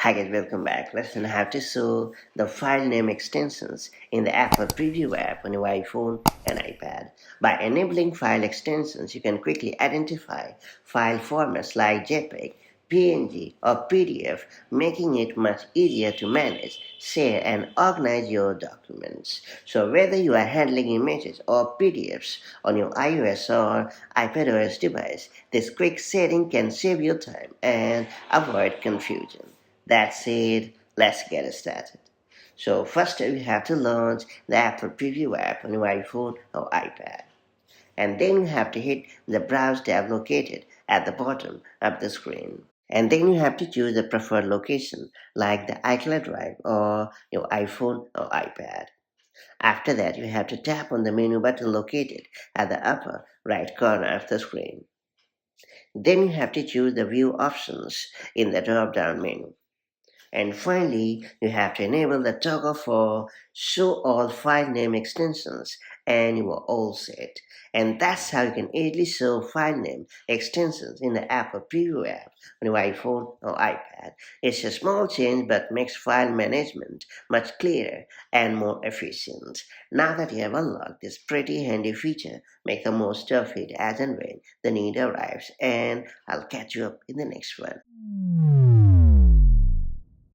Hi guys, welcome back. Let's learn how to show the file name extensions in the Apple Preview app on your iPhone and iPad. By enabling file extensions, you can quickly identify file formats like JPEG, PNG, or PDF, making it much easier to manage, share, and organize your documents. So whether you are handling images or PDFs on your iOS or iPadOS device, this quick setting can save you time and avoid confusion. That's it. Let's get started. So first we have to launch the Apple Preview app on your iPhone or iPad. And then you have to hit the Browse tab located at the bottom of the screen. And then you have to choose the preferred location like the iCloud Drive or your iPhone or iPad. After that, you have to tap on the menu button located at the upper right corner of the screen. Then you have to choose the View options in the drop down menu. And finally, you have to enable the toggle for Show All File Name Extensions and you are all set. And that's how you can easily show file name extensions in the Apple Preview app on your iPhone or iPad. It's a small change but makes file management much clearer and more efficient. Now that you have unlocked this pretty handy feature, make the most of it as and when the need arrives. And I'll catch you up in the next one.